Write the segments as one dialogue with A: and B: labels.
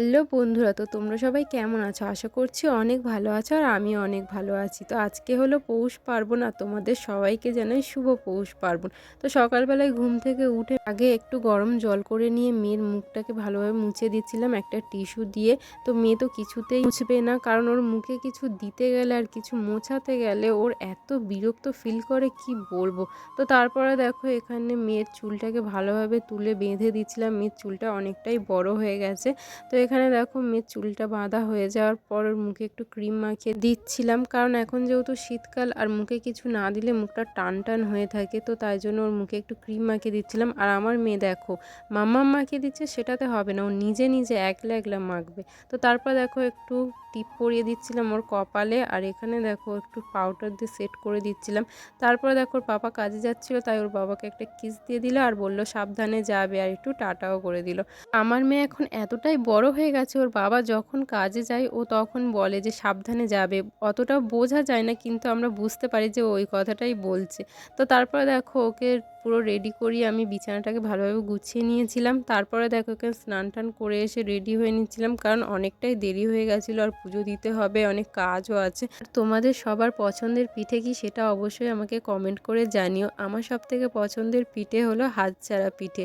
A: Hello বন্ধুরা, তো তোমরা সবাই কেমন আছো? আশা করছি অনেক ভালো আছো আর আমিও অনেক ভালো আছি। তো আজকে হলো পৌষ পার্বণ আর তোমাদের সবাইকে জানাই শুভ পৌষ পার্বণ। তো সকালবেলায় ঘুম থেকে উঠে আগে একটু গরম জল করে নিয়ে মেয়ের মুখটাকে ভালোভাবে মুছে দিচ্ছিলাম একটা টিস্যু দিয়ে। তো মেয়ে তো কিছুতেই মুছবে না, কারণ ওর মুখে কিছু দিতে গেলে আর কিছু মোছাতে গেলে ওর এত বিরক্ত ফিল করে কি বলবো। তো তারপরে দেখো এখানে মেয়ের চুলটাকে ভালোভাবে তুলে বেঁধে দিচ্ছিলাম। মেয়ের চুলটা অনেকটাই বড় হয়ে গেছে। তো এখানে দেখো মেয়ের চুলটা বাঁধা হয়ে যাওয়ার পর ওর মুখে একটু ক্রিম মাখিয়ে দিচ্ছিলাম, কারণ এখন যেহেতু শীতকাল আর মুখে কিছু না দিলে মুখটা টান টান হয়ে থাকে, তো তাই জন্য ওর মুখে একটু ক্রিম মাখিয়ে দিচ্ছিলাম। আর আমার মেয়ে দেখো মাম্মাম মাখিয়ে দিচ্ছে, সেটাতে হবে না, ও নিজে নিজে একলা একলা মাখবে। তো তারপর দেখো একটু টিপ পরিয়ে দিচ্ছিলাম ওর কপালে, আর এখানে দেখো একটু পাউডার দিয়ে সেট করে দিচ্ছিলাম। তারপরে দেখো ওর পাপা কাজে যাচ্ছিল, তাই ওর বাবাকে একটা কিস দিয়ে দিল আর বলল সাবধানে যাবে, আর একটু টাটাও করে দিল। আমার মেয়ে এখন এতটাই বড় হয়ে গেছে, ওর বাবা যখন কাজে যায় ও তখন বলে যে সাবধানে যাবে। অতটা বোঝা যায় না, কিন্তু আমরা বুঝতে পারি যে ওই কথাটাই বলছে। তো তারপরে দেখো ওকে পুরো রেডি করিয়ে আমি বিছানাটাকে ভালোভাবে গুছিয়ে নিয়েছিলাম। তারপরে দেখো ওকে স্নান টান করে এসে রেডি হয়ে নিচ্ছিলাম, কারণ অনেকটাই দেরি হয়ে গেছিলো আর পুজো দিতে হবে, অনেক কাজও আছে। আর তোমাদের সবার পছন্দের পিঠে কি সেটা অবশ্যই আমাকে কমেন্ট করে জানিও। আমার সবথেকে পছন্দের পিঠে হলো হাত ছাড়া পিঠে।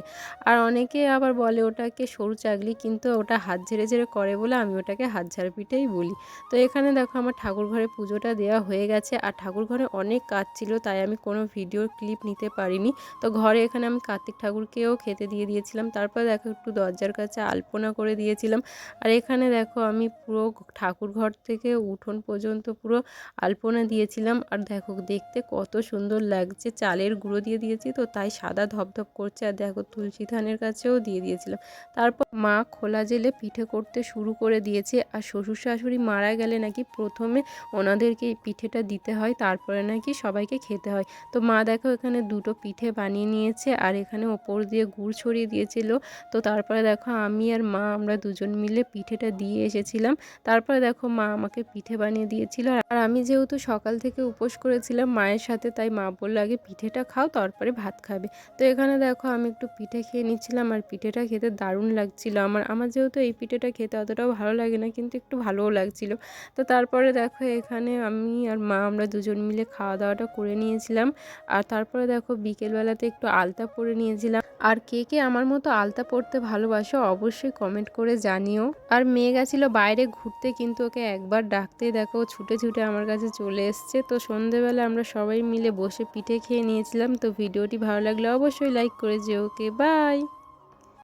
A: আর অনেকে আবার বলে ওটাকে সরু চাগলি, কিন্তু ওটা হাত ঝেড়ে ঝেড়ে করে বলে আমি ওটাকে হাত ঝাড়া পিঠেই বলি। তো এখানে দেখো আমার ঠাকুর ঘরে পুজোটা দেওয়া হয়ে গেছে, আর ঠাকুর ঘরে অনেক কাজ ছিল, তাই আমি কোনো ভিডিওর ক্লিপ নিতে পারিনি। তো ঘরে এখানে আমি কার্তিক ঠাকুরকেও খেতে দিয়ে দিয়েছিলাম। তারপর দেখো একটু দরজার কাছে আলপনা করে দিয়েছিলাম। আর এখানে দেখো আমি পুরো ঠাকুর ঘর থেকে উঠোন পর্যন্ত পুরো আলপনা দিয়েছিলাম। আর দেখো দেখতে কত সুন্দর লাগছে, চালের গুঁড়ো দিয়ে দিয়েছি তো তাই সাদা ধপধপ করছে। আর দেখো তুলসী থানের কাছেও দিয়ে দিয়েছিলাম। তারপর মা খোলা জেলে পিঠে করতে শুরু করে দিয়েছে। আর শ্বশুর শাশুড়ি মারা গেলে নাকি প্রথমে ওনাদেরকে এই পিঠেটা দিতে হয়, তারপরে নাকি সবাইকে খেতে হয়। তো মা দেখো এখানে দুটো পিঠে বানিয়ে নিয়েছে, আর এখানে ওপর দিয়ে গুড় ছড়িয়ে দিয়েছিল। তো তারপরে দেখো আমি আর মা আমরা দুজন মিলে পিঠেটা দিয়ে এসেছিলাম। তারপরে দেখো মা আমাকে পিঠে বানিয়ে দিয়েছিল। আর আমি যেহেতু সকাল থেকে উপোস করেছিলাম মায়ের সাথে, তাই মা বললো আগে পিঠেটা খাও তারপরে ভাত খাবে। তো এখানে দেখো আমি একটু পিঠে খেয়ে নিচ্ছিলাম, আর পিঠেটা খেতে দারুণ লাগছিল। আমার যেহেতু এই পিঠেটা খেতে অতটাও ভালো লাগে না, কিন্তু একটু ভালোও লাগছিল। তো তারপরে দেখো এখানে আমি আর মা আমরা দুজন মিলে খাওয়া দাওয়াটা করে নিয়েছিলাম। আর তারপরে দেখো বিকেলবেলাতে একটু আলতা পরে নিয়েছিলাম। আর কে কে আমার মতো আলতা পরতে ভালোবাসো অবশ্যই কমেন্ট করে জানিও। আর মেয়ে গেছিলো বাইরে ঘুরতে, কিন্তু ওকে একবার ডাকতেই দেখো ছুটে ছুটে আমার কাছে চলে এসছে। তো সন্ধেবেলা আমরা সবাই মিলে বসে পিঠে খেয়ে নিয়েছিলাম। তো ভিডিওটি ভালো লাগলে অবশ্যই লাইক করে যেও। Okay bye.